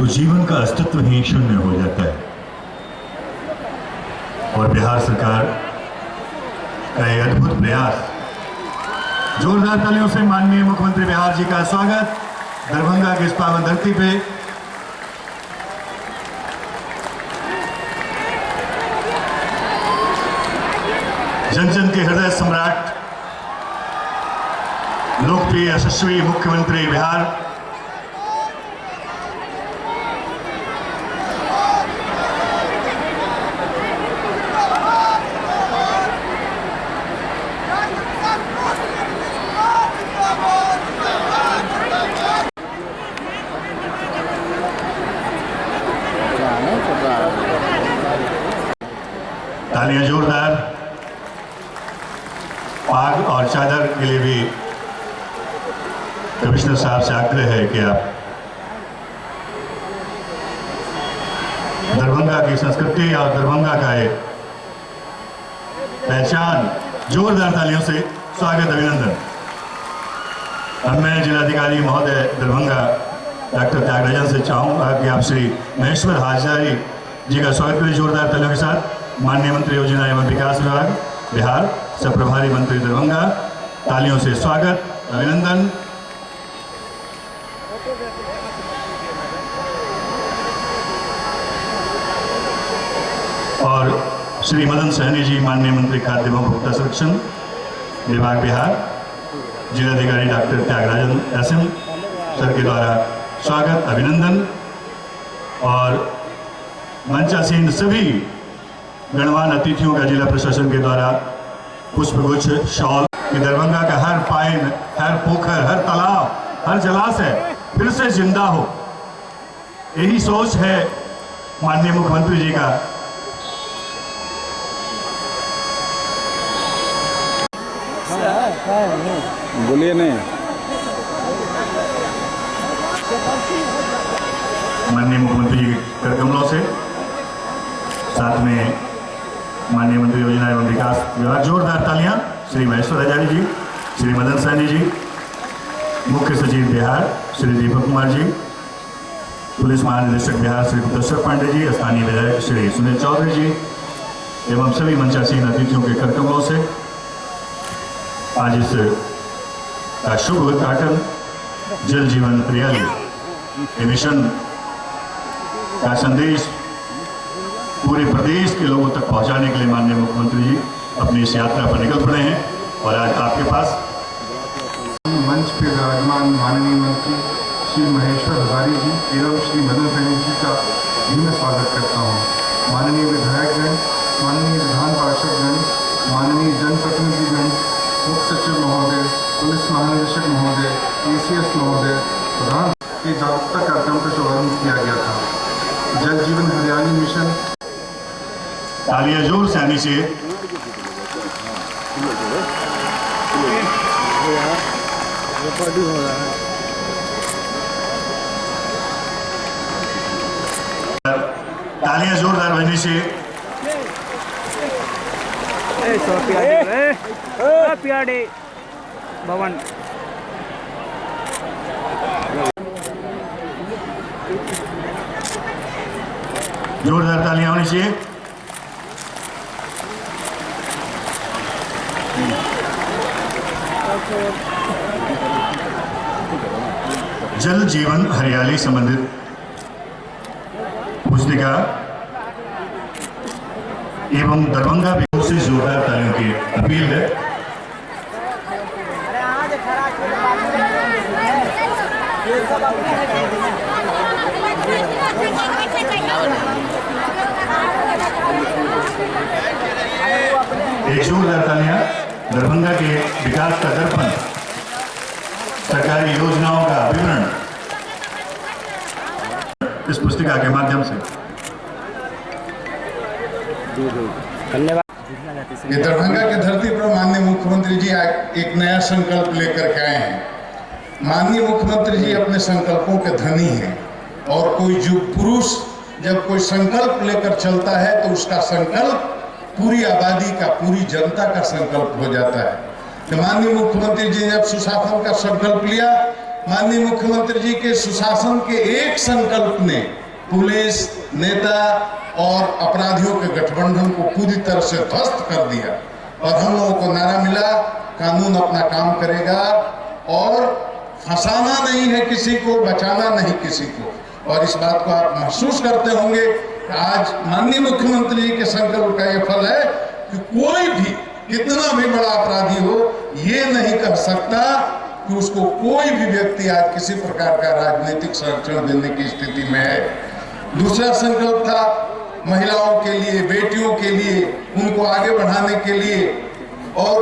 तो जीवन का अस्तित्व ही शून्य हो जाता है। और बिहार सरकार का यह अद्भुत प्रयास, जोरदार तालियों से माननीय मुख्यमंत्री बिहार जी का स्वागत दरभंगा की इस पावन धरती पे। जन जन के हृदय सम्राट, लोकप्रिय यशस्वी मुख्यमंत्री बिहार, तालियां जोरदार। पाग और चादर के लिए भी कमिश्नर साहब से आग्रह है कि आप दरभंगा की संस्कृति और दरभंगा का एक पहचान, जोरदार तालियों से स्वागत अभिनंदन। अब मैं जिलाधिकारी महोदय दरभंगा डॉक्टर त्यागराजन से चाहूंगा कि आप श्री महेश्वर हाजरी जी का स्वागत करें जोरदार तालियों के साथ। माननीय मंत्री योजना एवं विकास विभाग बिहार, सब प्रभारी मंत्री दरभंगा, तालियों से स्वागत अभिनंदन। और श्री मदन सहनी जी, माननीय मंत्री खाद्य एवं उपभोक्ता संरक्षण विभाग बिहार, जिलाधिकारी डॉक्टर त्यागराजन SM सर के द्वारा स्वागत अभिनंदन। और मंचासीन सभी गणवान अतिथियों का जिला प्रशासन के द्वारा पुष्पगुच्छ, शॉल, कि दरभंगा का हर पाइन, हर पोखर, हर तालाब, हर जलाशय फिर से जिंदा हो, यही सोच है माननीय मुख्यमंत्री जी का। बोलिए नहीं। माननीय मुख्यमंत्री जी के कर कमलों से, साथ में माननीय मंत्री योजना एवं विकास विभाग, जोरदार तालियां। श्री महेश्वर हजारी जी, श्री मदन सहनी जी, मुख्य सचिव बिहार श्री दीपक कुमार जी, पुलिस महानिदेशक बिहार श्री गुप्तेश्वर पांडे जी, स्थानीय विधायक श्री सुनील चौधरी जी एवं सभी मंचासीन अतिथियों के कर कमलों से आज इस का शुभ उद्घाटन जल जीवन हरियाली मिशन का संदेश पूरे प्रदेश के लोगों तक पहुंचाने के लिए माननीय मुख्यमंत्री जी अपनी इस यात्रा पर निकल पड़े हैं। और आज आपके पास मंच पे विराजमान माननीय मंत्री श्री महेश्वर हजारी जी एवं श्री मदन सहनी जी का भी मैं स्वागत करता हूँ। माननीय विधायकगण, माननीय विधान पार्षदगण, माननीय जनप्रतिनिधिगण, मुख्य सचिव महोदय, पुलिस महानिदेशक महोदय, ACS महोदय, प्रधान के जागरूकता कार्यक्रम का शुभारंभ किया गया था। जल जीवन हरियाली मिशन, तालियां जोर से आनी चाहिए। तालियां जोरदार बजनी चाहिए। प्यारे भवन जोरदार तालियां होनी चाहिए। जल जीवन हरियाली संबंधित पुस्तिका एवं दरभंगा से जोरदार तालियों की अपील है। एक जोरदार तालियां दरभंगा के विकास का दर्पण, सरकारी योजनाओं का विवरण इस पुस्तिका के माध्यम से। ये दरभंगा की धरती पर माननीय मुख्यमंत्री जी एक नया संकल्प लेकर के आए हैं। माननीय मुख्यमंत्री जी अपने संकल्पों के धनी हैं और कोई जो पुरुष जब कोई संकल्प लेकर चलता है तो उसका संकल्प पूरी आबादी का, पूरी जनता का संकल्प हो जाता है। तो माननीय मुख्यमंत्री जी ने जब सुशासन का संकल्प लिया माननीय मुख्यमंत्री जी के सुशासन के एक संकल्प ने पुलिस, नेता और अपराधियों के गठबंधन को पूरी तरह से ध्वस्त कर दिया और हम लोगों को नारा मिला, कानून अपना काम करेगा और फंसाना नहीं है किसी को, बचाना नहीं किसी को। और इस बात को आप महसूस करते होंगे कि आज माननीय मुख्यमंत्री जी के संकल्प का ये फल है कि कोई भी कितना भी बड़ा अपराधी हो, ये नहीं कह सकता कि उसको कोई भी व्यक्ति आज किसी प्रकार का राजनीतिक संरक्षण देने की स्थिति में है। दूसरा संकल्प था महिलाओं के लिए, बेटियों के लिए, उनको आगे बढ़ाने के लिए और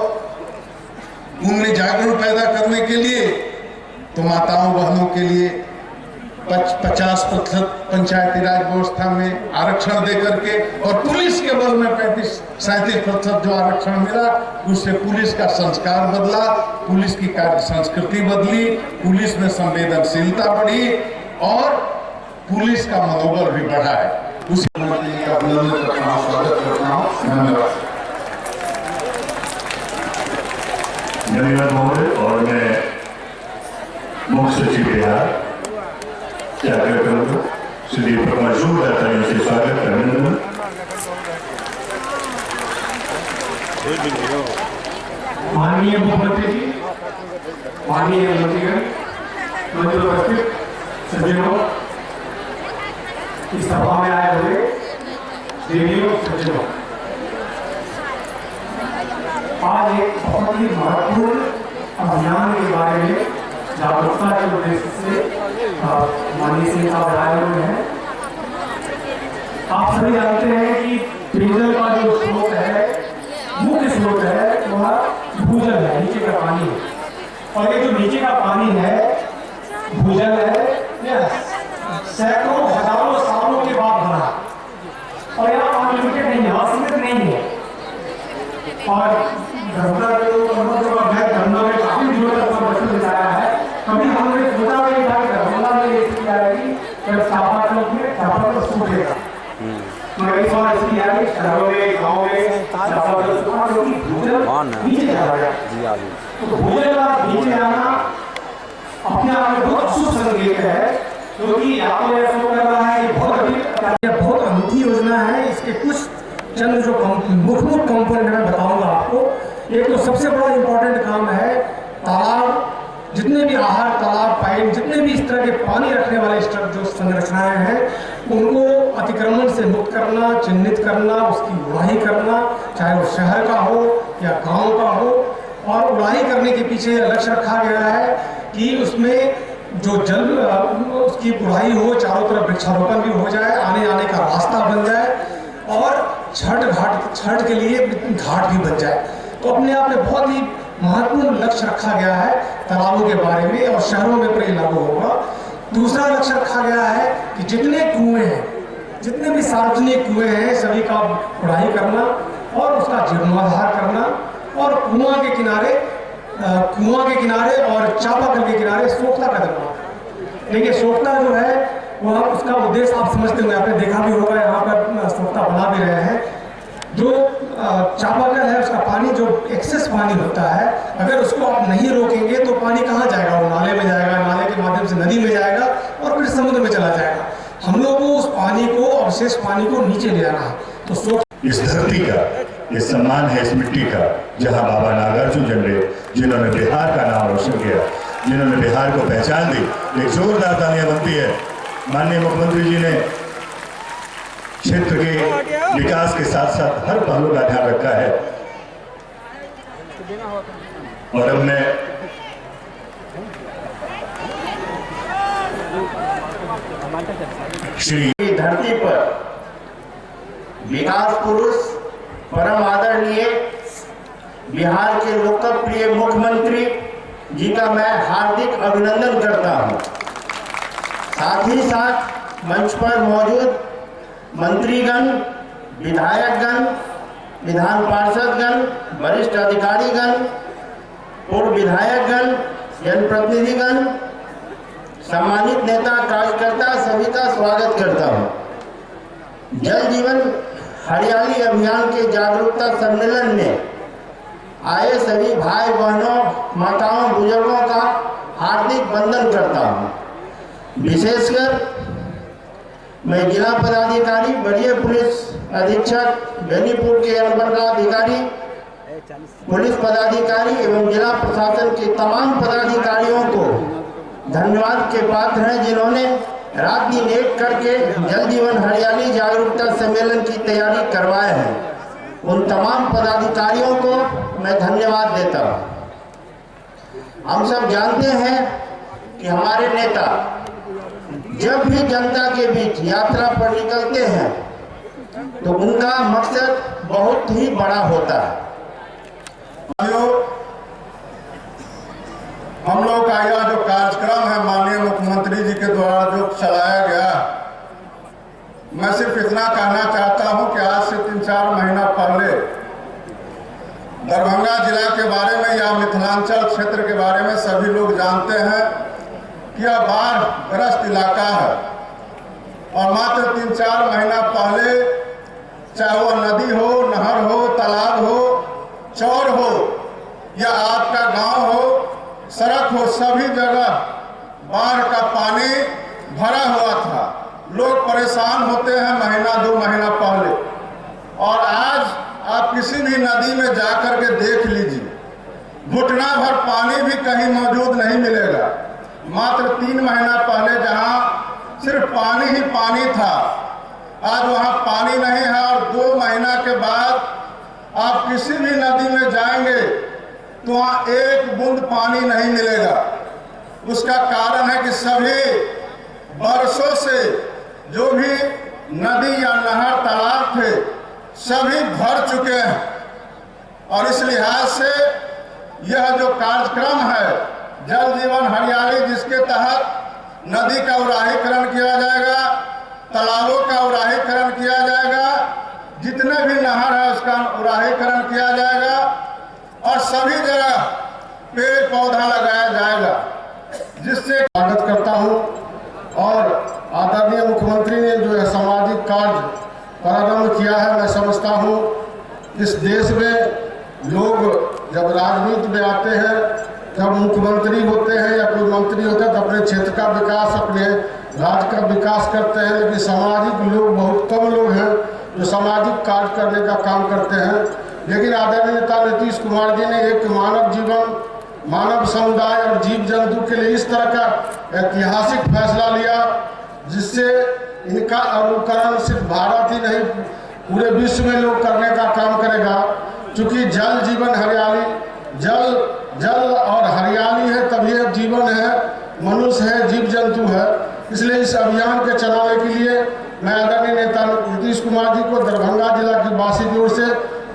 उनमें जागरण पैदा करने के लिए, तो माताओं बहनों के लिए 50% पंचायती राज व्यवस्था में आरक्षण दे करके और पुलिस के बल में 35-37% जो आरक्षण मिला, उससे पुलिस का संस्कार बदला, पुलिस की कार्य संस्कृति बदली, पुलिस में संवेदनशीलता बढ़ी और पुलिस का मनोबल भी बढ़ा है। उसी मंत्री का अभिनंदन करता हूँ, स्वागत करता हूँ। धन्यवाद। धन्यवाद महोदय। और मैं मुख्य सचिव बिहार क्या करूँगा श्री मजूर दातालियों से स्वागत अभिनंदन। माननीय मुख्यमंत्री जी, माननीय मंत्रीगण, मंच पर उपस्थित सज्जनों, इस सभा में आए हुए देवियों सज्जनों, आज एक बहुत ही महत्वपूर्ण अभियान के बारे में जागरूकता के उद्देश्य से माननीय सिंह साहब आए हुए हैं। आप सभी जानते हैं कि पेयजल का जो स्रोत है, मुख्य स्रोत है, वह भूजल है, नीचे का पानी है। और ये जो नीचे का पानी है, भूजल है, यह सैकड़ों हजारों सालों के बाद बना और यहाँ पानी लिमिटेड नहीं है, असीमित नहीं है। और गंगा में काफी दिनों तक बच्चों से आया है। कभी हमने सोचा नहीं था कि गंगा में ये स्थिति आएगी जब चापाकल में चापाकल सूखेगा। मगर इस बार स्थिति आई, शहरों में, गाँव में चापाकल सूखा क्योंकि भूजल नीचे चला गया। तो भूजल का नीचे जाना अपने आप में बहुत शुभ संकेत है, क्योंकि यहाँ पर ऐसा कर रहा है कि बहुत अनूठी योजना है। इसके कुछ चंद जो मुख्य कंपोनेंट मैं बताऊंगा आपको। एक तो सबसे बड़ा इंपॉर्टेंट काम है, तालाब, जितने भी आहार, तालाब, पाइप, जितने भी इस तरह के पानी रखने वाले जो संरचनाएं हैं, उनको अतिक्रमण से मुक्त करना, चिन्हित करना, उसकी उड़ाही करना, चाहे वो शहर का हो या गांव का हो। और उड़ाही करने के पीछे लक्ष्य रखा गया है कि उसमें जो जल उसकी उड़ाही हो, चारों तरफ वृक्षारोपण भी हो जाए, आने जाने का रास्ता बन जाए और छठ के लिए घाट भी बन जाए। तो अपने आप में बहुत ही महत्वपूर्ण लक्ष्य रखा गया है तालाबों के बारे में, और शहरों में पर लागू होगा। दूसरा लक्ष्य रखा गया है कि जितने कुएं हैं, जितने भी सार्वजनिक कुएं हैं, सभी का उड़ाही करना और उसका जीर्णोद्धार करना और कुआं के किनारे और चापाकल के किनारे सोख्ता का निर्माण। देखिए, सोख्ता जो है वह उसका उद्देश्य आप समझते होंगे, आपने देखा भी होगा, यहाँ पर सोख्ता बना भी रहे हैं। जो चापाकल है, उसका पानी जो एक्सेस पानी होता है, अगर उसको आप नहीं रोकेंगे तो पानी कहाँ जाएगा? वो नाले में जाएगा, नाले के माध्यम से नदी में जाएगा और फिर समुद्र में चला जाएगा। हम लोग को उस पानी को, अवशेष पानी को नीचे ले आना है। तो इस धरती का ये सम्मान है, इस मिट्टी का, जहाँ बाबा नागार्जुन जन्मे, जिन्होंने बिहार का नाम रोशन किया, जिन्होंने बिहार को पहचान दी। एक जोरदार तालियां बनती है। माननीय मुख्यमंत्री जी ने क्षेत्र के विकास के साथ साथ हर पहलू का ध्यान रखा है। और अब मैं श्री धरती पर विकास पुरुष, परम आदरणीय बिहार के लोकप्रिय मुख्यमंत्री जी का मैं हार्दिक अभिनंदन करता हूं। साथ ही साथ मंच पर मौजूद मंत्रीगण, विधायकगण, विधान पार्षदगण, वरिष्ठ अधिकारीगण, पूर्व विधायकगण, जनप्रतिनिधिगण, सम्मानित नेता, कार्यकर्ता, सभी का स्वागत करता हूं। जल जीवन हरियाली अभियान के जागरूकता सम्मेलन में आए सभी भाई बहनों, माताओं, बुजुर्गों का हार्दिक वंदन करता हूँ। विशेषकर मैं जिला पदाधिकारी, वरीय पुलिस अधीक्षक बेनीपुर के अनबरगा अधिकारी, पुलिस पदाधिकारी एवं जिला प्रशासन के तमाम पदाधिकारियों को धन्यवाद के पात्र हैं, जिन्होंने रात दिन एक करके जल जीवन हरियाली जागरूकता सम्मेलन की तैयारी करवाए हैं। उन तमाम पदाधिकारियों को मैं धन्यवाद देता हूँ। हम सब जानते हैं कि हमारे नेता जब भी जनता के बीच यात्रा पर निकलते हैं तो उनका मकसद बहुत ही बड़ा होता है। हम लोग का यह जो कार्यक्रम है माननीय मुख्यमंत्री जी के द्वारा जो चलाया गया, मैं सिर्फ इतना कहना चाहता हूं कि आज से 3-4 महीना पहले दरभंगा जिला के बारे में या मिथिलांचल क्षेत्र के बारे में सभी लोग जानते हैं कि यह बाढ़ग्रस्त इलाका है। और मात्र 3-4 महीना पहले, चाहे वह नदी हो, नहर हो, तालाब हो, चौर हो या आपका गांव हो, सड़क हो, सभी जगह बाढ़ का पानी भरा हुआ था। लोग परेशान होते हैं महीना 2 महीना पहले, और आज आप किसी भी नदी में जाकर के देख लीजिए, घुटना भर पानी भी कहीं मौजूद नहीं मिलेगा। मात्र 3 महीना पहले जहां सिर्फ पानी ही पानी था, आज वहां पानी नहीं है। और 2 महीना के बाद आप किसी भी नदी में जाएंगे तो वहां एक बूंद पानी नहीं मिलेगा। उसका कारण है कि सभी बरसों से जो भी नदी या नहर तालाब थे सभी भर चुके हैं। और इस लिहाज से यह जो कार्यक्रम है जल जीवन हरियाली, जिसके तहत नदी का उराहीकरण किया जाएगा, तालाबों का उराहीकरण किया जाएगा, जितने भी नहर है उसका उराहीकरण किया जाएगा और सभी जगह पेड़ पौधा लगाया जाएगा, जिससे स्वागत करता हूं। और आदरणीय मुख्यमंत्री ने जो सामाजिक कार्य प्रारंभ किया है, मैं समझता हूं इस देश में लोग जब राजनीति में आते हैं, जब मुख्यमंत्री होते हैं या कोई मंत्री होते हैं तो अपने क्षेत्र का विकास, अपने राज्य का विकास करते हैं, लेकिन सामाजिक लोग बहुत कम लोग हैं जो सामाजिक कार्य करने का काम करते हैं। लेकिन आदरणीय नेता नीतीश कुमार जी ने एक मानव जीवन, मानव समुदाय और जीव जंतु के लिए इस तरह का ऐतिहासिक फैसला लिया, जिससे इनका अनुकरण सिर्फ भारत ही नहीं पूरे विश्व में लोग करने का काम करेगा। क्योंकि जल जीवन हरियाली, जल और हरियाली है तभी जीवन है, मनुष्य है, जीव जंतु है। इसलिए इस अभियान के चलाने के लिए मैं आदरणीय नेता नीतीश कुमार जी को दरभंगा जिला की वासी की ओर से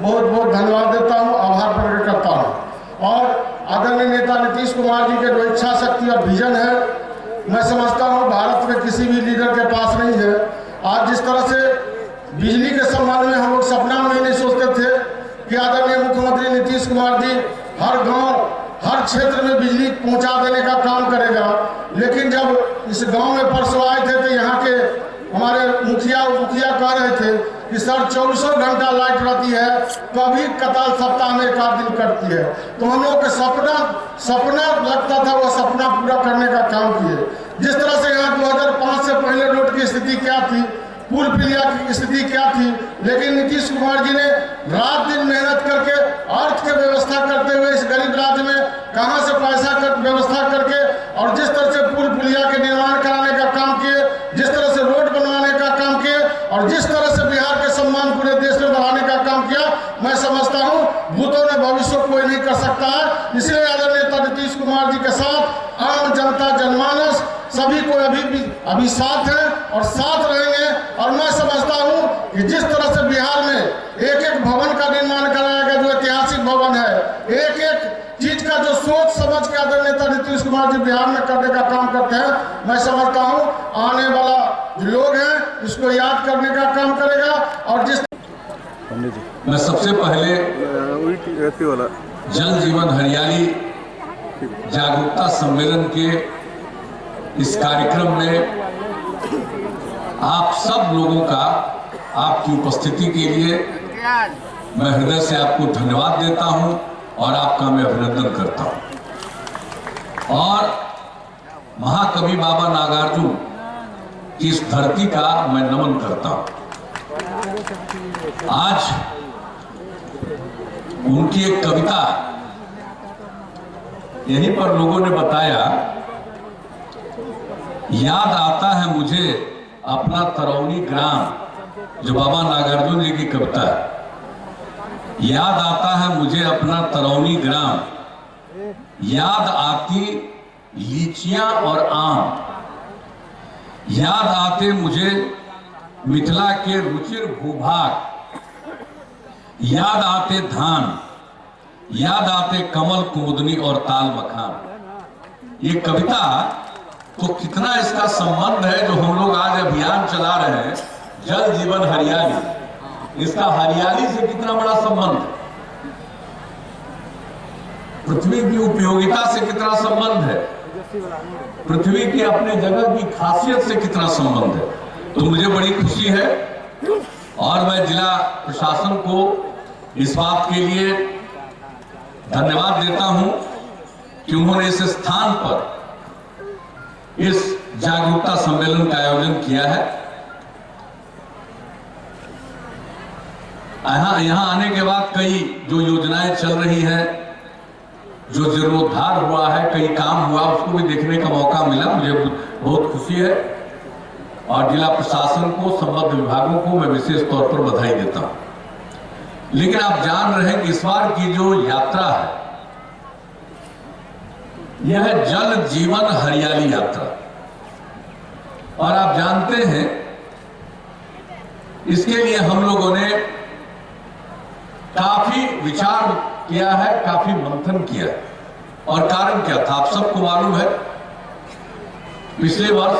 बहुत बहुत धन्यवाद देता हूं, आभार प्रकट करता हूं। और आदरणीय नेता नीतीश कुमार जी के जो इच्छा शक्ति और विजन है, मैं समझता हूं भारत में किसी भी लीडर के पास नहीं है। आज जिस तरह से बिजली के संबंध में हम लोग सपना में नहीं सोचते थे कि आदरणीय मुख्यमंत्री नीतीश कुमार जी हर गांव, हर क्षेत्र में बिजली पहुंचा देने का काम करेगा, लेकिन जब इस गांव में परसों आए थे तो यहाँ के हमारे मुखिया कह रहे थे कि सर 24 घंटा लाइट रहती है, कभी कताल सप्ताह में 1 दिन कटती है। तो हम लोग के सपना लगता था, वो सपना पूरा करने का काम किए। जिस तरह से यहाँ 2005 से पहले रोड की स्थिति क्या थी, पुल पुलिया की स्थिति क्या थी, लेकिन नीतीश कुमार जी ने रात दिन मेहनत करके अर्थ की व्यवस्था करते हुए इस गरीब राज्य में कहां से पैसा व्यवस्था करके और जिस तरह से पुल पुलिया के निर्माण कराने का काम किए, जिस तरह से रोड बनवाने का काम किए और जिस तरह से बिहार के सम्मान पूरे देश में बढ़ाने का काम किया, मैं समझता हूं भूतों ने भविष्य कोई नहीं कर सकता है। इसलिए आदरणीय नेता नीतीश कुमार जी के साथ आम जनता, जनमानस सभी को अभी साथ है और साथ रहेंगे। और मैं समझता हूं कि जिस तरह से बिहार में एक भवन का निर्माण कराया गया, जो ऐतिहासिक भवन है, एक चीज का जो सोच समझ के आदरणीय नेता नीतीश कुमार जी बिहार में करने का काम करते हैं, मैं समझता हूं आने वाला जो लोग हैं इसको याद करने का काम करेगा। और जिस मैं सबसे पहले जल जीवन हरियाली जागरूकता सम्मेलन के इस कार्यक्रम में आप सब लोगों का, आपकी उपस्थिति के लिए मैं हृदय से आपको धन्यवाद देता हूं और आपका मैं अभिनंदन करता हूं। और महाकवि बाबा नागार्जुन की इस धरती का मैं नमन करता हूं। आज उनकी एक कविता यहीं पर लोगों ने बताया, याद आता है मुझे अपना तरौनी ग्राम, जो बाबा नागार्जुन जी की कविता है। याद आता है मुझे अपना तरौनी ग्राम, याद आती लीचियां और आम, याद आते मुझे मिथिला के रुचिर भूभाग, याद आते धान, याद आते कमल कुमुदनी और ताल मखान। ये कविता तो कितना इसका संबंध है, जो हम लोग आज अभियान चला रहे हैं जल जीवन हरियाली, इसका हरियाली से कितना बड़ा संबंध है, पृथ्वी की उपयोगिता से कितना संबंध है, पृथ्वी की अपने जगह की खासियत से कितना संबंध है। तो मुझे बड़ी खुशी है और मैं जिला प्रशासन को इस बात के लिए धन्यवाद देता हूं कि उन्होंने इस स्थान पर इस जागरूकता सम्मेलन का आयोजन किया है। यहां आने के बाद कई जो योजनाएं चल रही हैं, जो जीर्णोद्धार हुआ है, कई काम हुआ, उसको भी देखने का मौका मिला। मुझे बहुत खुशी है और जिला प्रशासन को, संबद्ध विभागों को मैं विशेष तौर पर बधाई देता हूं। लेकिन आप जान रहे हैं कि इस बार की जो यात्रा है यह है जल जीवन हरियाली यात्रा, और आप जानते हैं इसके लिए हम लोगों ने काफी विचार किया है, काफी मंथन किया है। और कारण क्या था आप सबको मालूम है। पिछले वर्ष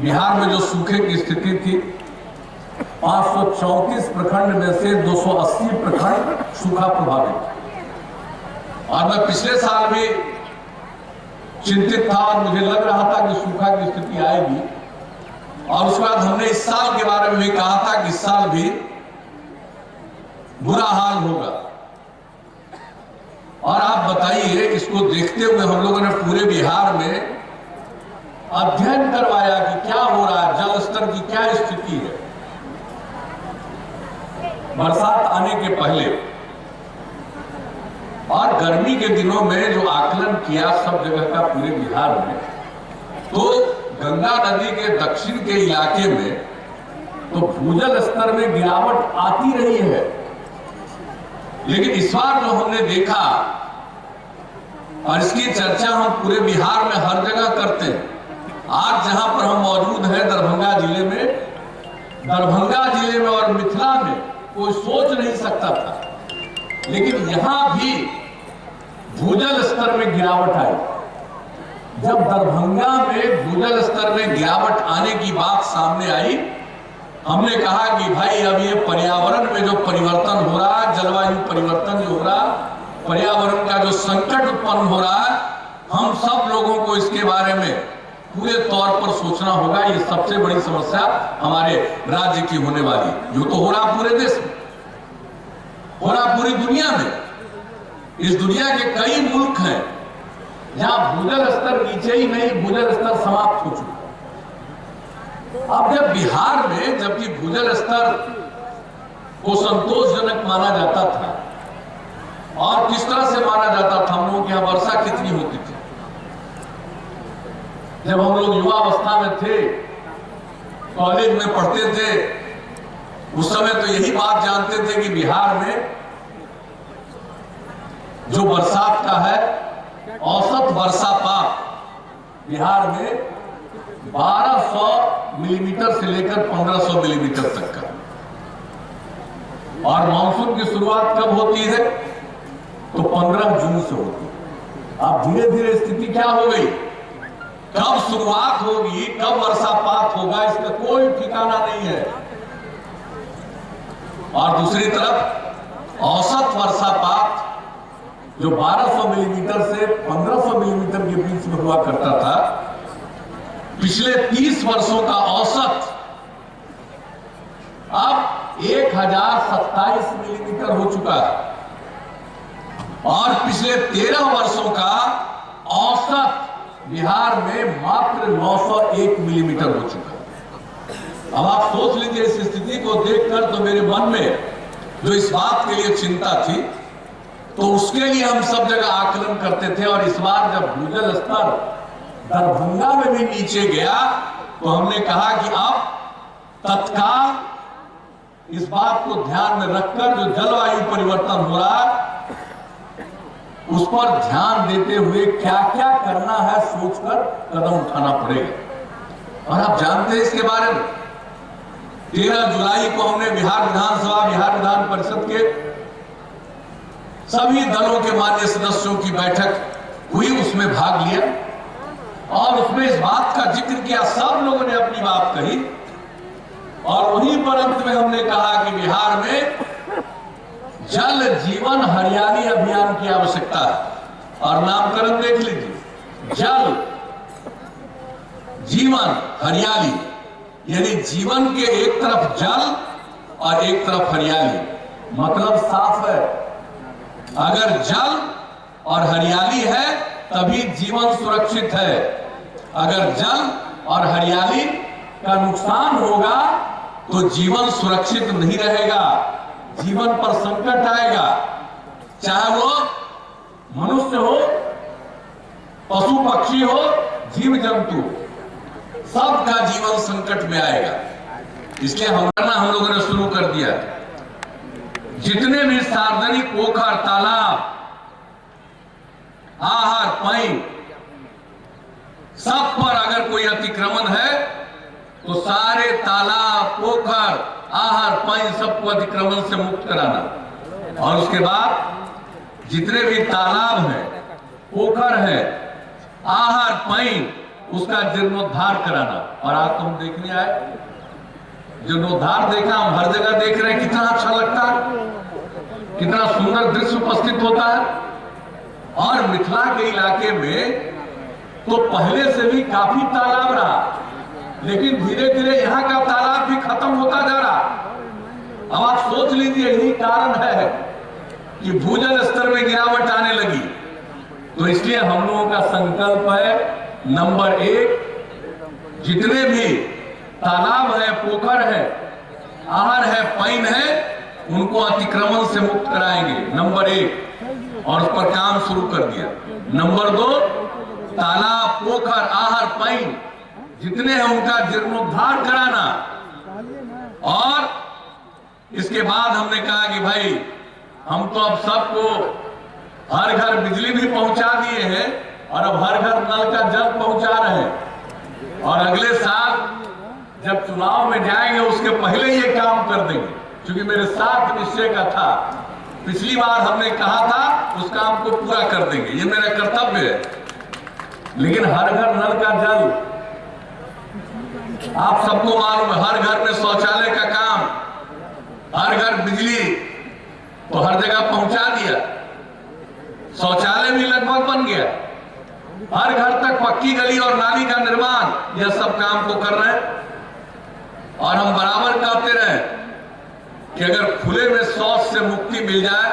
बिहार में जो सूखे की स्थिति थी, 534 प्रखंड में से 280 प्रखंड सूखा प्रभावित। और मैं पिछले साल भी चिंतित था और मुझे लग रहा था कि सूखा की स्थिति आएगी, और उसके बाद हमने इस साल के बारे में भी कहा था कि इस साल भी बुरा हाल होगा। और आप बताइए, इसको देखते हुए हम लोगों ने पूरे बिहार में अध्ययन करवाया कि क्या हो रहा है, जल स्तर की क्या स्थिति है बरसात आने के पहले। और गर्मी के दिनों में जो आकलन किया सब जगह का पूरे बिहार में, तो गंगा नदी के दक्षिण के इलाके में तो भूजल स्तर में गिरावट आती रही है। लेकिन इस बार जो हमने देखा, और इसकी चर्चा हम पूरे बिहार में हर जगह करते हैं, आज जहां पर हम मौजूद हैं दरभंगा जिले में और मिथिला में कोई सोच नहीं सकता था, लेकिन यहां भी भूजल स्तर में गिरावट आई। जब दरभंगा में भूजल स्तर में गिरावट आने की बात सामने आई, हमने कहा कि भाई अब ये पर्यावरण में जो परिवर्तन हो रहा है, जलवायु परिवर्तन जो हो रहा है, पर्यावरण का जो संकट उत्पन्न हो रहा है, हम सब लोगों को इसके बारे में पूरे तौर पर सोचना होगा। ये सबसे बड़ी समस्या हमारे राज्य की होने वाली, जो तो हो रहा पूरे देश में, हो रहा पूरी दुनिया में। इस दुनिया के कई मुल्क हैं जहां भूजल स्तर नीचे ही नहीं, भूजल स्तर समाप्त हो चुका। अब जब बिहार में, जबकि भूजल स्तर को संतोषजनक माना जाता था, और किस तरह से माना जाता था, हम लोगों के यहां वर्षा कितनी होती थी। जब हम लोग युवावस्था में थे, कॉलेज में पढ़ते थे, उस समय तो यही बात जानते थे कि बिहार में जो बरसात का है, औसत वर्षापात बिहार में 1200 मिलीमीटर से लेकर 1500 मिलीमीटर तक का। और मानसून की शुरुआत कब होती है? तो 15 जून से होती है। अब धीरे धीरे स्थिति क्या हो गई, कब शुरुआत होगी, कब वर्षापात होगा, इसका कोई ठिकाना नहीं है। और दूसरी तरफ औसत वर्षापात जो 1200 मिलीमीटर से 1500 मिलीमीटर के बीच में हुआ करता था, पिछले 30 वर्षों का औसत अब 1027 मिलीमीटर हो चुका है। और पिछले 13 वर्षों का औसत बिहार में मात्र 901 मिलीमीटर हो चुका है। अब आप सोच लीजिए इस स्थिति को देखकर तो मेरे मन में जो इस बात के लिए चिंता थी, तो उसके लिए हम सब जगह आकलन करते थे। और इस बार जब भूजल स्तर दरभंगा में भी नीचे गया तो हमने कहा कि अब तत्काल इस बात को ध्यान में रखकर जो जलवायु परिवर्तन हो रहा है उस पर ध्यान देते हुए क्या क्या करना है सोचकर कदम उठाना पड़ेगा। और आप जानते हैं इसके बारे में 13 जुलाई को हमने बिहार विधानसभा, बिहार विधान परिषद के सभी दलों के माननीय सदस्यों की बैठक हुई, उसमें भाग लिया और उसमें इस बात का जिक्र किया, सब लोगों ने अपनी बात कही और वहीं पर अंत में हमने कहा कि बिहार में जल जीवन हरियाली अभियान की आवश्यकता है। और नामकरण देख लीजिए, जल जीवन हरियाली, यानी जीवन के एक तरफ जल और एक तरफ हरियाली, मतलब साफ है। अगर जल और हरियाली है तभी जीवन सुरक्षित है। अगर जल और हरियाली का नुकसान होगा तो जीवन सुरक्षित नहीं रहेगा, जीवन पर संकट आएगा, चाहे वो मनुष्य हो, पशु पक्षी हो, जीव जंतु, सबका जीवन संकट में आएगा। इसलिए हम लोगों ने शुरू कर दिया, जितने भी सार्वजनिक पोखर, तालाब, आहर, पाइन, सब पर अगर कोई अतिक्रमण है तो सारे तालाब, पोखर, आहर, पाइन सबको अतिक्रमण से मुक्त कराना। और उसके बाद जितने भी तालाब हैं, पोखर है, आहर, पाइन, उसका जीर्णोद्धार कराना। और आज तो हम देखने आए, जीर्णोद्धार देखा, हम हर जगह देख रहे हैं, कितना अच्छा लगता है, कितना सुंदर दृश्य उपस्थित होता है। और मिथिला के इलाके में तो पहले से भी काफी तालाब रहा, लेकिन धीरे धीरे यहाँ का तालाब भी खत्म होता जा रहा। अब आप सोच लीजिए, यही कारण है कि भूजल स्तर में गिरावट आने लगी। तो इसलिए हम लोगों का संकल्प है, नंबर 1, जितने भी तालाब है, पोखर है, आहर है, पाइन है, उनको अतिक्रमण से मुक्त कराएंगे, नंबर 1। और उस पर काम शुरू कर दिया। नंबर 2, तालाब, पोखर, आहर, पाइन जितने हैं उनका जीर्णोद्धार कराना। और इसके बाद हमने कहा कि भाई हम तो अब सबको हर घर बिजली भी पहुंचा दिए हैं और अब हर घर नल का जल पहुंचा रहे हैं, और अगले साल जब चुनाव में जाएंगे उसके पहले ये काम कर देंगे, क्योंकि मेरे साथ निश्चय का था। पिछली बार हमने कहा था उस काम को पूरा कर देंगे, ये मेरा कर्तव्य है। लेकिन हर घर नल का जल, आप सबको मालूम है, हर घर में शौचालय का काम, हर घर बिजली तो हर जगह पहुंचा दिया, शौचालय भी लगभग बन गया, हर घर तक पक्की गली और नाली का निर्माण, यह सब काम को कर रहे हैं। और हम बराबर कहते रहे कि अगर खुले में शौच से मुक्ति मिल जाए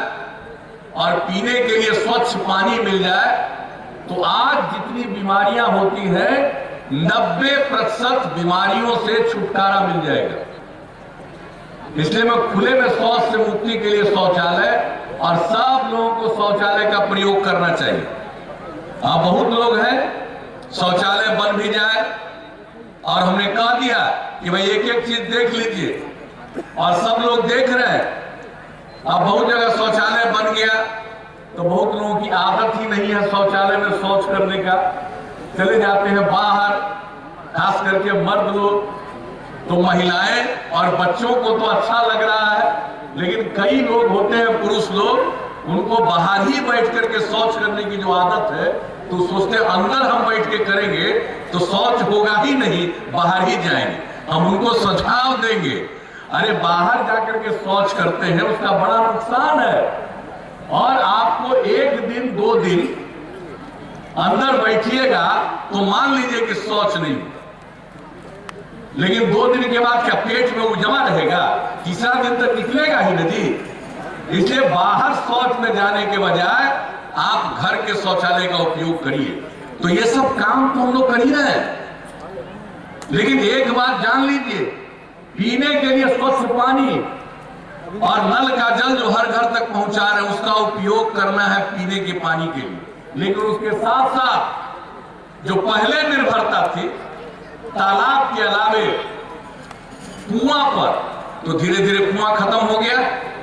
और पीने के लिए स्वच्छ पानी मिल जाए तो आज जितनी बीमारियां होती हैं 90% बीमारियों से छुटकारा मिल जाएगा। इसलिए मैं खुले में शौच से मुक्ति के लिए शौचालय, और सब लोगों को शौचालय का प्रयोग करना चाहिए। अब बहुत लोग हैं शौचालय बन भी जाए और हमने कह दिया कि भाई एक एक चीज देख लीजिए, और सब लोग देख रहे हैं। अब बहुत जगह शौचालय बन गया तो बहुत लोगों की आदत ही नहीं है शौचालय में शौच करने का, चले जाते हैं बाहर, खास करके मर्द लोग। तो महिलाएं और बच्चों को तो अच्छा लग रहा है, लेकिन कई लोग होते हैं पुरुष लोग, उनको बाहर ही बैठ करके शौच करने की जो आदत है, तो सोचते अंदर हम बैठ के करेंगे तो शौच होगा ही नहीं, बाहर ही जाएंगे। हम उनको सुझाव देंगे, अरे बाहर जाकर के शौच करते हैं उसका बड़ा नुकसान है, और आपको 1 दिन 2 दिन अंदर बैठिएगा तो मान लीजिए कि शौच नहीं, लेकिन 2 दिन के बाद क्या पेट में वो जमा रहेगा? तीसरा दिन तक निकलेगा ही नहीं। इसलिए बाहर शौच में जाने के बजाय आप घर के शौचालय का उपयोग करिए। तो ये सब काम तो हम लोग कर ही रहे हैं। लेकिन एक बात जान लीजिए, पीने के लिए स्वच्छ पानी और नल का जल जो हर घर तक पहुंचा रहे हैं उसका उपयोग करना है पीने के पानी के लिए। लेकिन उसके साथ साथ जो पहले निर्भरता थी तालाब के अलावे कुआं पर, तो धीरे धीरे कुआं खत्म हो गया।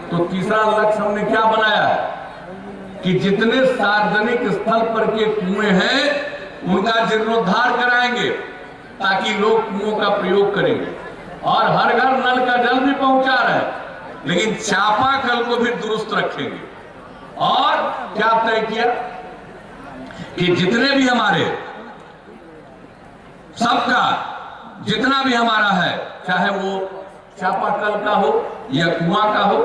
तो तीसरा लक्ष्य हमने क्या बनाया है कि जितने सार्वजनिक स्थल पर के कुएं हैं उनका जीर्णोद्धार कराएंगे ताकि लोग कुओं का प्रयोग करेंगे। और हर घर नल का जल भी पहुंचा रहे हैं, लेकिन चापाकल को भी दुरुस्त रखेंगे। और क्या तय किया कि जितने भी हमारे सबका जितना भी हमारा है, चाहे वो चापाकल का हो या कुआं का हो,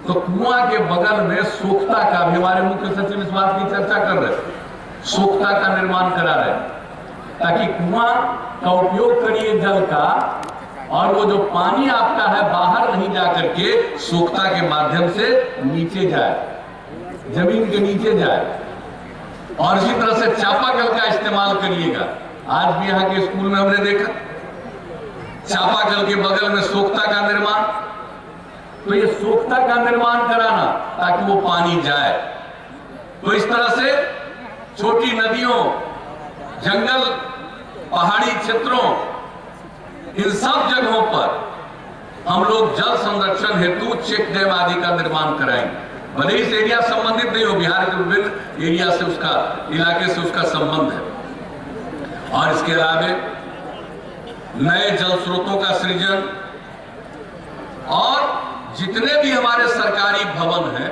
तो कुआं के बगल में सोख्ता का भी, हमारे मुख्य सचिव इस बात की चर्चा कर रहे हैं, सोख्ता का निर्माण करा रहे हैं ताकि कुआं का उपयोग करिए जल का, और वो जो पानी आपका है बाहर नहीं जाकर के सोख्ता के माध्यम से नीचे जाए, जमीन के नीचे जाए। और इसी तरह से चापाकल का इस्तेमाल करिएगा। आज भी यहाँ के स्कूल में हमने देखा चापाकल के बगल में सोख्ता का निर्माण, तो ये सोख्ता का निर्माण कराना ताकि वो पानी जाए। तो इस तरह से छोटी नदियों, जंगल, पहाड़ी क्षेत्रों, इन सब जगहों पर हम लोग जल संरक्षण हेतु चेक डैम आदि का निर्माण कराएंगे। भले ही इस एरिया संबंधित नहीं हो, बिहार के विभिन्न एरिया से उसका, इलाके से उसका संबंध है। और इसके अलावा नए जल स्रोतों का सृजन, और जितने भी हमारे सरकारी भवन हैं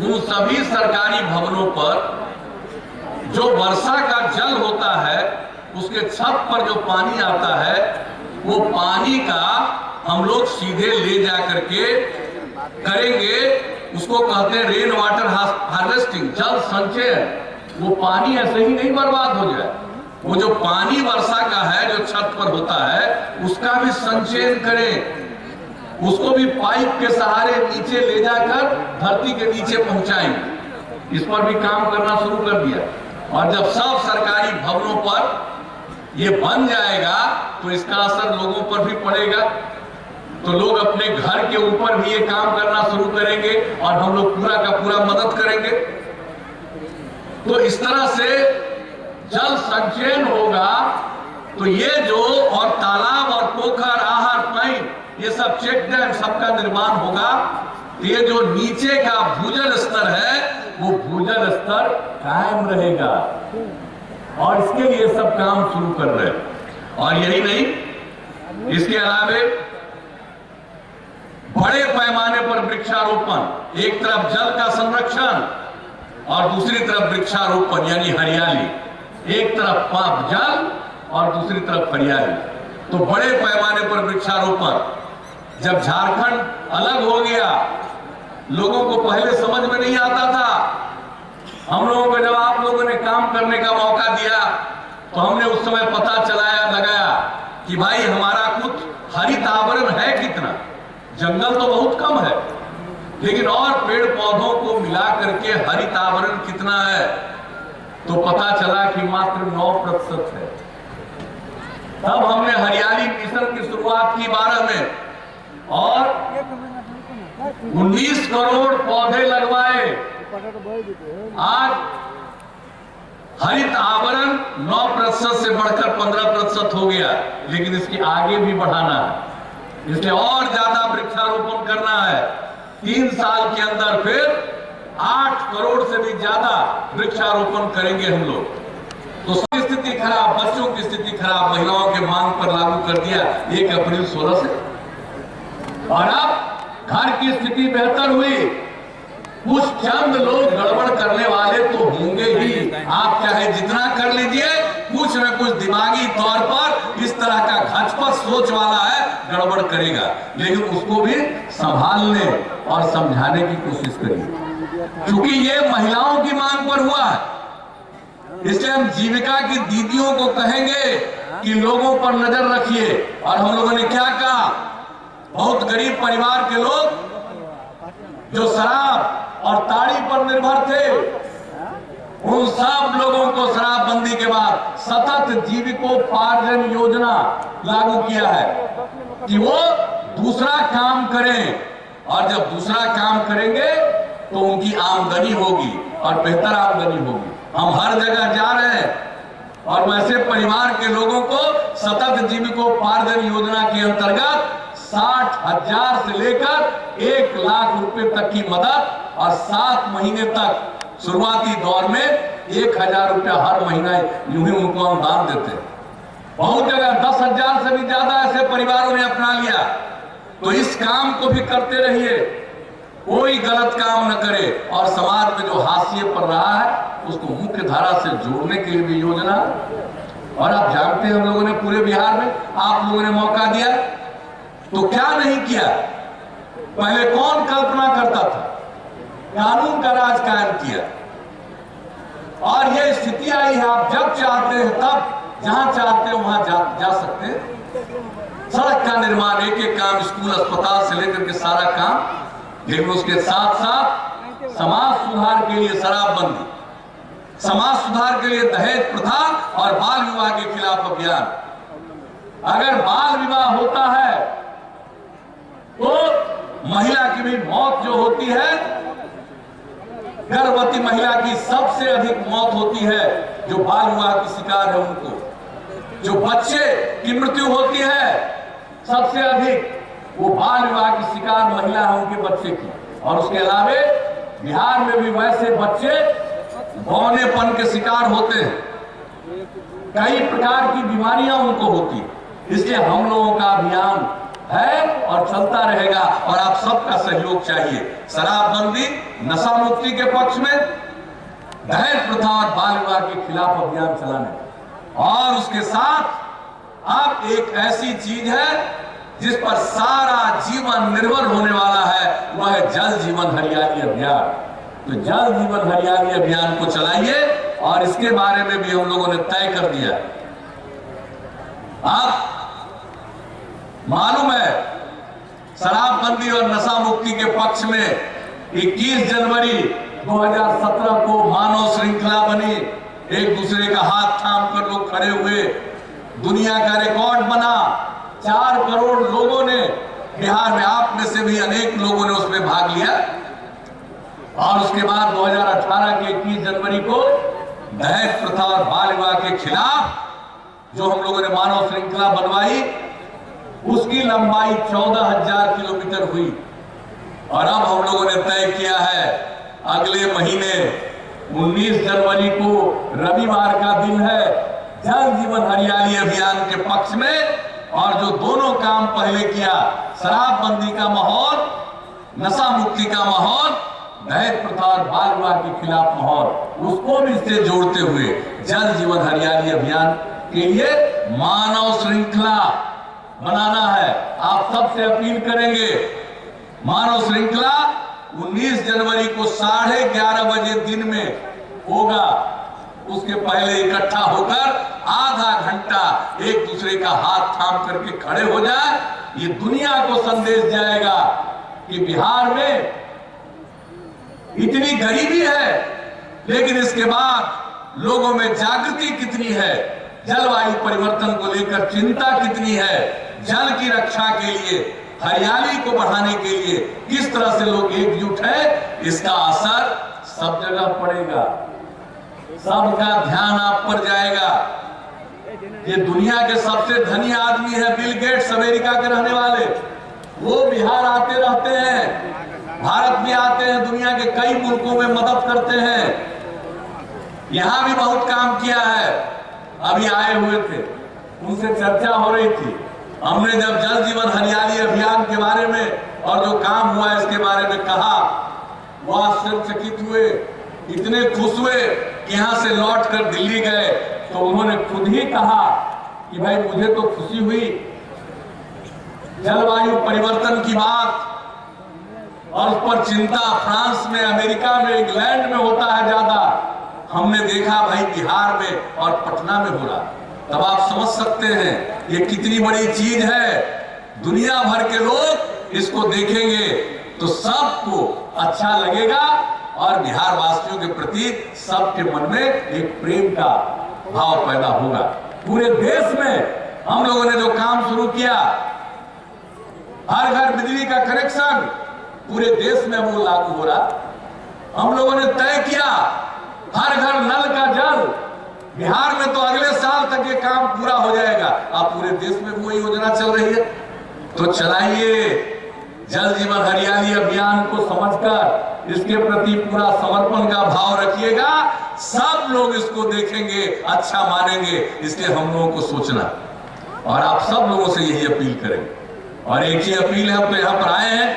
उन सभी सरकारी भवनों पर जो वर्षा का जल होता है उसके छत पर जो पानी आता है वो पानी का हम लोग सीधे ले जा करके करेंगे, उसको कहते हैं रेन वाटर हार्वेस्टिंग, जल संचयन। वो पानी ऐसे ही नहीं बर्बाद हो जाए, वो जो पानी वर्षा का है जो छत पर होता है उसका भी संचयन करें, उसको भी पाइप के सहारे नीचे ले जाकर धरती के नीचे पहुंचाएंगे। इस पर भी काम करना शुरू कर दिया। और जब सब सरकारी भवनों पर ये बन जाएगा तो इसका असर लोगों पर भी पड़ेगा, तो लोग अपने घर के ऊपर भी ये काम करना शुरू करेंगे और हम लोग पूरा का पूरा मदद करेंगे। तो इस तरह से जल संचयन होगा। तो ये जो और तालाब और पोखर, आहर, पाइन, ये सब चेक डैम सबका निर्माण होगा। तो ये जो नीचे का भूजल स्तर है वो भूजल स्तर कायम रहेगा, और इसके लिए सब काम शुरू कर रहे हैं। और यही नहीं, इसके अलावे बड़े पैमाने पर वृक्षारोपण, एक तरफ जल का संरक्षण और दूसरी तरफ वृक्षारोपण यानी हरियाली, एक तरफ जल और दूसरी तरफ हरियाली। तो बड़े पैमाने पर वृक्षारोपण। जब झारखंड अलग हो गया, लोगों को पहले समझ में नहीं आता था। हम लोगों को जब आप लोगों ने काम करने का मौका दिया तो हमने उस समय पता लगाया कि भाई हमारा कुछ हरित आवरण है कितना। जंगल तो बहुत कम है, लेकिन और पेड़ पौधों को मिला करके हरित आवरण कितना है, तो पता चला कि मात्र 9% है। तब हमने हरियाली मिशन की शुरुआत की 12 में और 19 करोड़ पौधे लगवाए। आज हरित आवरण 9% से बढ़कर 15% हो गया, लेकिन इसके आगे भी बढ़ाना है, इसलिए और ज्यादा वृक्षारोपण करना है। 3 साल के अंदर फिर 8 करोड़ से भी ज्यादा वृक्षारोपण करेंगे हम लोग। तो स्थिति खराब, बच्चों की स्थिति खराब, महिलाओं के मांग पर लागू कर दिया 1 अप्रैल 16 से। और अब घर की स्थिति बेहतर हुई। कुछ चंद लोग गड़बड़ करने वाले तो होंगे ही, आप चाहे जितना कर लीजिए, कुछ न कुछ दिमागी तौर पर इस तरह का घचपट सोच वाला है, गड़बड़ करेगा। लेकिन उसको भी संभालने और समझाने की कोशिश करिए, क्योंकि ये महिलाओं की मांग पर हुआ है। इसलिए हम जीविका की दीदियों को कहेंगे कि लोगों पर नजर रखिए। और हम लोगों ने क्या कहा, बहुत गरीब परिवार के लोग जो शराब और ताड़ी पर निर्भर थे, उन सब लोगों को शराबबंदी सतत जीविकोपार्जन योजना लागू किया है कि वो दूसरा काम करें, और जब दूसरा काम करेंगे तो उनकी आमदनी होगी और बेहतर आमदनी होगी। हम हर जगह जा रहे हैं और वैसे परिवार के लोगों को सतत जीविकोपार्जन योजना के अंतर्गत 60,000 से लेकर 1 लाख रुपए तक की मदद और 7 महीने तक शुरुआती दौर में 1,000 रुपया हर महीना यूं ही उनको अनुदान देते हैं। बहुत जगह 10,000 से भी ज्यादा ऐसे परिवारों ने अपना लिया। तो इस काम को भी करते रहिए, कोई गलत काम न करे, और समाज में जो हाशिए पर रहा है उसको मुख्य धारा से जोड़ने के लिए भी योजना। और आप जानते हैं हम लोगों ने पूरे बिहार में आप लोगों ने मौका दिया तो क्या नहीं किया। पहले कौन कल्पना करता था, कानून का राज कायम किया, और ये स्थिति आई है आप जब चाहते हैं तब जहां चाहते हैं वहां जा सकते हैं। सड़क का निर्माण, एक एक काम, स्कूल अस्पताल से लेकर के सारा काम। लेकिन उसके साथ साथ समाज सुधार के लिए शराबबंदी, समाज सुधार के लिए दहेज प्रथा और बाल विवाह के खिलाफ अभियान। अगर बाल विवाह होता है तो महिला की भी मौत जो होती है, गर्भवती महिला की सबसे अधिक मौत होती है जो बाल विवाह की शिकार है उनको। जो बच्चे की मृत्यु होती है सबसे अधिक वो बाल विवाह की शिकार महिला है उनके बच्चे की। और उसके अलावे बिहार में भी वैसे बच्चे बौनेपन के शिकार होते हैं, कई प्रकार की बीमारियां उनको होती है। इसलिए हम लोगों का अभियान है और चलता रहेगा, और आप सबका सहयोग चाहिए। शराबबंदी, नशा मुक्ति के पक्ष में, दहेज प्रथा और बाल विवाह के खिलाफ अभियान चलाने, और उसके साथ आप एक ऐसी चीज है जिस पर सारा जीवन निर्भर होने वाला है, वह है जल जीवन हरियाली अभियान। तो जल जीवन हरियाली अभियान को चलाइए, और इसके बारे में भी हम लोगों ने तय कर दिया। आप मालूम है शराबबंदी और नशा मुक्ति के पक्ष में 21 जनवरी 2017 को मानव श्रृंखला बनी, एक दूसरे का हाथ थाम कर लोग खड़े हुए, दुनिया का रिकॉर्ड बना। 4 करोड़ लोगों ने, बिहार में आप में से भी अनेक लोगों ने उसमें भाग लिया। और उसके बाद 2018 के 21 जनवरी को दहेज प्रथा और बाल विवाह के खिलाफ जो हम लोगों ने मानव श्रृंखला बनवाई, उसकी लंबाई 14,000 किलोमीटर हुई। और अब हम लोगों ने तय किया है अगले महीने 19 जनवरी को रविवार का दिन है, जल जीवन हरियाली अभियान के पक्ष में। और जो दोनों काम पहले किया, शराबबंदी का माहौल, नशा मुक्ति का माहौल, दहेज प्रथा और बाल विवाह के खिलाफ माहौल, उसको भी इससे जोड़ते हुए जल जीवन हरियाली अभियान के लिए मानव श्रृंखला बनाना है। आप सबसे अपील करेंगे, मानव श्रृंखला 19 जनवरी को 11:30 बजे दिन में होगा। उसके पहले इकट्ठा होकर आधा घंटा एक दूसरे का हाथ थाम करके खड़े हो जाए। ये दुनिया को संदेश जाएगा कि बिहार में इतनी गरीबी है, लेकिन इसके बाद लोगों में जागृति कितनी है, जलवायु परिवर्तन को लेकर चिंता कितनी है, जल की रक्षा के लिए, हरियाली को बढ़ाने के लिए किस तरह से लोग एकजुट हैं, इसका असर सब जगह पड़ेगा। सबका ध्यान आप पर जाएगा। ये दुनिया के सबसे धनी आदमी है बिल गेट्स, अमेरिका के रहने वाले, वो बिहार आते रहते हैं, भारत भी आते हैं, दुनिया के कई मुल्कों में मदद करते हैं। यहां भी बहुत काम किया है। अभी आए हुए थे, उनसे चर्चा हो रही थी। हमने जब जल जीवन हरियाली अभियान के बारे में और जो काम हुआ इसके बारे में कहा, वो आश्चर्यचकित हुए, इतने खुश हुए कि यहां से लौट कर दिल्ली गए तो उन्होंने खुद ही कहा कि भाई मुझे तो खुशी हुई, जलवायु परिवर्तन की बात और उस पर चिंता फ्रांस में, अमेरिका में, इंग्लैंड में होता है ज्यादा, हमने देखा भाई बिहार में और पटना में हो रहा। तब आप समझ सकते हैं ये कितनी बड़ी चीज है। दुनिया भर के लोग इसको देखेंगे तो सबको अच्छा लगेगा, और बिहार वासियों के प्रति सबके मन में एक प्रेम का भाव पैदा होगा। पूरे देश में हम लोगों ने जो काम शुरू किया, हर घर बिजली का कनेक्शन, पूरे देश में वो लागू हो रहा। हम लोगों ने तय किया हर घर नल का जल, बिहार में तो अगले साल तक ये काम पूरा हो जाएगा। अब पूरे देश में वो योजना चल रही है। तो चलाइए जल जीवन हरियाली अभियान को समझकर इसके प्रति पूरा समर्पण का भाव रखिएगा। सब लोग इसको देखेंगे, अच्छा मानेंगे, इसलिए हम लोगों को सोचना, और आप सब लोगों से यही अपील करेंगे। और एक ही अपील है, हम तो यहाँ पर आए हैं,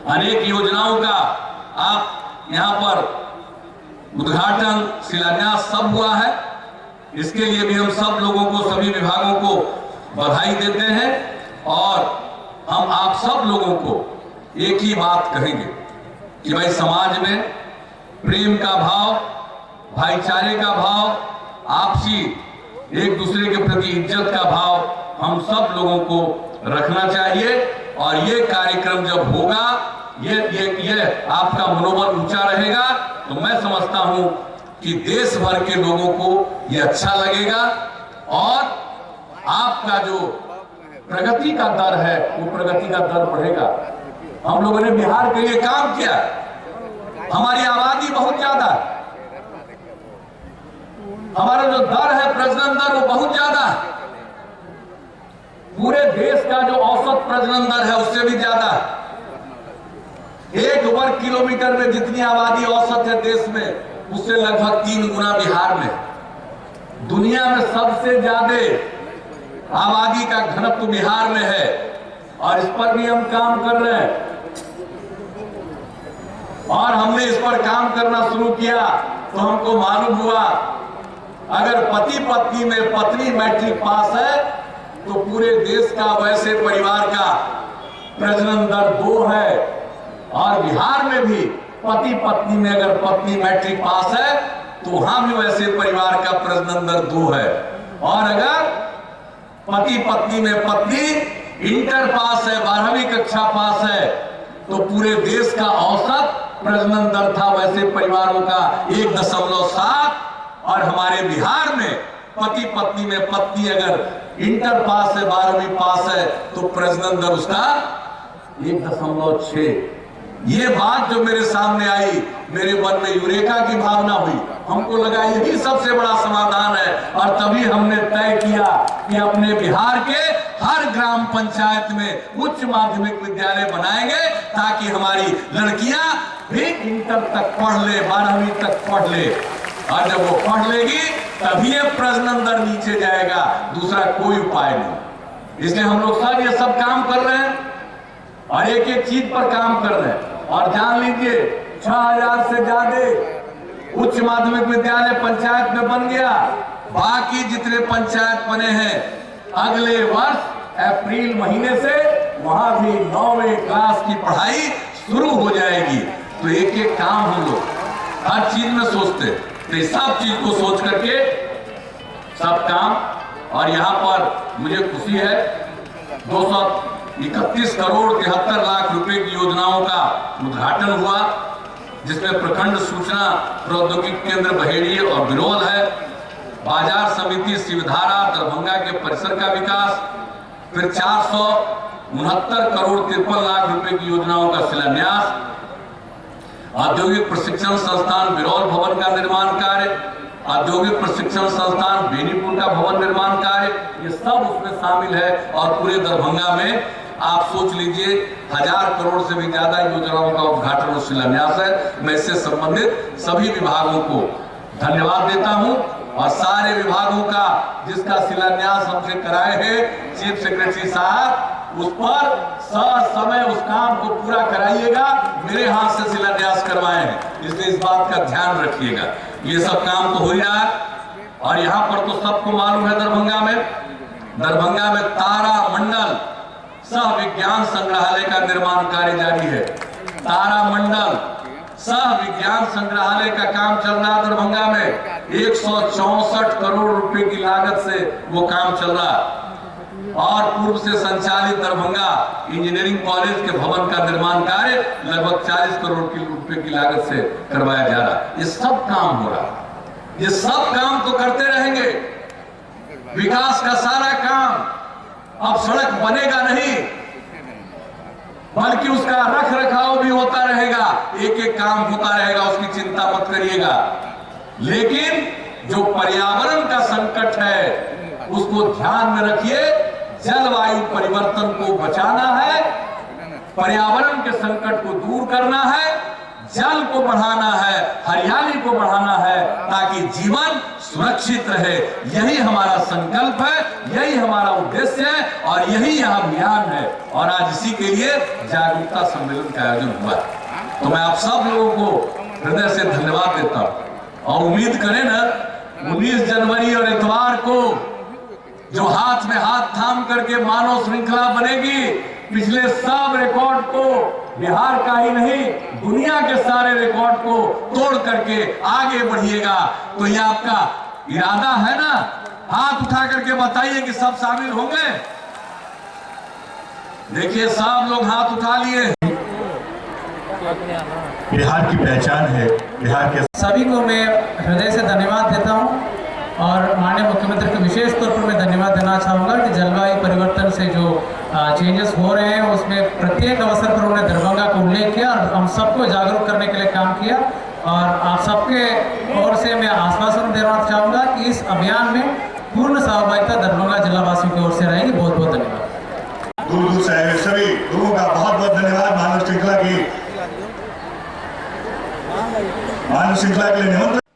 अनेक योजनाओं का आप यहाँ पर उद्घाटन शिलान्यास सब हुआ है। इसके लिए भी हम सब लोगों को, सभी विभागों को बधाई देते हैं। और हम आप सब लोगों को एक ही बात कहेंगे कि भाई समाज में प्रेम का भाव, भाईचारे का भाव, आपसी एक दूसरे के प्रति इज्जत का भाव हम सब लोगों को रखना चाहिए। और ये कार्यक्रम जब होगा, ये आपका मनोबल ऊंचा रहेगा, तो मैं समझता हूं कि देश भर के लोगों को ये अच्छा लगेगा और आपका जो प्रगति का दर है वो प्रगति का दर बढ़ेगा। हम लोगों ने बिहार के लिए काम किया, हमारी आबादी बहुत ज्यादा है, हमारा जो दर है प्रजनन दर वो बहुत ज्यादा है, पूरे देश का जो औसत प्रजनन दर है उससे भी ज्यादा है। 1 वर्ग किलोमीटर में जितनी आबादी औसत है देश में, उससे लगभग 3 गुना बिहार में। दुनिया में सबसे ज्यादा आबादी का घनत्व बिहार में है और इस पर भी हम काम कर रहे हैं। और हमने इस पर काम करना शुरू किया तो हमको मालूम हुआ अगर पति पत्नी में पत्नी मैट्रिक पास है तो पूरे देश का, वैसे परिवार का प्रजनन दर 2 है। और बिहार में भी पति पत्नी में अगर पत्नी मैट्रिक पास है तो वहां भी वैसे परिवार का प्रजनन दर 2 है। और अगर पति पत्नी में पत्नी इंटर पास है, 12वीं कक्षा पास है, तो पूरे देश का औसत प्रजनन दर था वैसे परिवारों का 1.7। और हमारे बिहार में पति पत्नी में पत्नी अगर इंटर पास है, 12वीं पास है, तो प्रजनन दर उसका 1.6। ये बात जो मेरे सामने आई, मेरे मन में यूरेका की भावना हुई, हमको लगा यही सबसे बड़ा समाधान है। और तभी हमने तय किया कि अपने बिहार के हर ग्राम पंचायत में उच्च माध्यमिक विद्यालय बनाएंगे ताकि हमारी लड़कियां भी इंटर तक पढ़ ले, 12वीं तक पढ़ ले। और जब वो पढ़ लेगी तभी ये प्रजनन दर नीचे जाएगा, दूसरा कोई उपाय नहीं। इसलिए हम लोग सब ये सब काम कर रहे हैं और एक एक चीज पर काम कर रहे हैं। और जान लीजिए 6000 से ज्यादा उच्च माध्यमिक विद्यालय पंचायत में बन गया। बाकी जितने पंचायत बने हैं अगले वर्ष अप्रैल महीने से वहां भी 9वीं क्लास की पढ़ाई शुरू हो जाएगी। तो एक एक काम हम लोग हर चीज में सोचते, तो सब चीज को सोच करके सब काम। और यहाँ पर मुझे खुशी है 231 करोड़ 73 लाख रुपए की योजनाओं का उद्घाटन हुआ, जिसमें प्रखंड सूचना प्रौद्योगिकी केंद्र बहेड़ी और बिरौल है, बाजार समिति शिवधारा दरभंगा के परिसर का विकास, फिर 469 करोड़ 53 लाख रुपए की योजनाओं का शिलान्यास, औद्योगिक प्रशिक्षण संस्थान बिरौल भवन का निर्माण कार्य, औद्योगिक प्रशिक्षण संस्थान बेनीपुर का भवन निर्माण कार्य, ये सब उसमें शामिल है। और पूरे दरभंगा में आप सोच लीजिए 1000 करोड़ से भी ज्यादा योजनाओं का उद्घाटन और शिलान्यास है। मैं इससे संबंधित सभी विभागों को धन्यवाद देता हूं और सारे विभागों का जिसका शिलान्यास हमसे कराए हैं चीफ सेक्रेटरी साहब, उस पर समय उस काम को पूरा कराइएगा। मेरे हाथ से शिलान्यास करवाए हैं, इसलिए इस बात का ध्यान रखिएगा। ये सब काम तो हो ही रहा है। और यहाँ पर तो सबको मालूम है दरभंगा में तारा मंडल सह विज्ञान संग्रहालय का निर्माण कार्य जारी है। तारा मंडल सह विज्ञान संग्रहालय का काम चल रहा है दरभंगा में। 164 करोड़ रुपए की लागत से वो काम चल रहा है। और पूर्व से संचालित दरभंगा इंजीनियरिंग कॉलेज के भवन का निर्माण कार्य लगभग 40 करोड़ रुपए की लागत से करवाया जा रहा है। ये सब काम हो रहा है। ये सब काम तो करते रहेंगे, विकास का सारा काम, अब सड़क बनेगा नहीं बल्कि उसका रख रखाव भी होता रहेगा, एक एक काम होता रहेगा, उसकी चिंता मत करिएगा। लेकिन जो पर्यावरण का संकट है उसको ध्यान में रखिए, जलवायु परिवर्तन को बचाना है, पर्यावरण के संकट को दूर करना है, जल को बढ़ाना है, हरियाली को बढ़ाना है, ताकि जीवन सुरक्षित रहे। यही हमारा संकल्प है, यही हमारा उद्देश्य है और यही यह अभियान है। और आज इसी के लिए जागरूकता सम्मेलन का आयोजन हुआ है। तो मैं आप सब लोगों को हृदय से धन्यवाद देता हूं और उम्मीद करें ना 19 जनवरी और इतवार को जो हाथ में हाथ थाम करके मानव श्रृंखला बनेगी, पिछले सब रिकॉर्ड को, बिहार का ही नहीं दुनिया के सारे रिकॉर्ड को तोड़ करके आगे बढ़िएगा। तो ये आपका इरादा है ना? हाथ उठा करके बताइए कि सब शामिल होंगे। देखिए सब लोग हाथ उठा लिए। बिहार की पहचान है, बिहार के सभी को मैं हृदय से धन्यवाद देता हूं और माननीय मुख्यमंत्री को विशेष तौर पर मैं धन्यवाद देना चाहूँगा कि जलवायु परिवर्तन से जो चेंजेस हो रहे हैं उसमें प्रत्येक अवसर पर उन्होंने दरभंगा को उल्लेख किया और हम सबको जागरूक करने के लिए काम किया। और आप सबके ओर से मैं आश्वासन देना चाहूँगा कि इस अभियान में पूर्ण सहभागिता दरभंगा जिला वासियों की ओर से रहेगी। बहुत बहुत धन्यवाद। दूर दूर से आए हुए सभी लोगों का बहुत बहुत धन्यवाद। मानव श्रृंखला के लिए निमंत्रण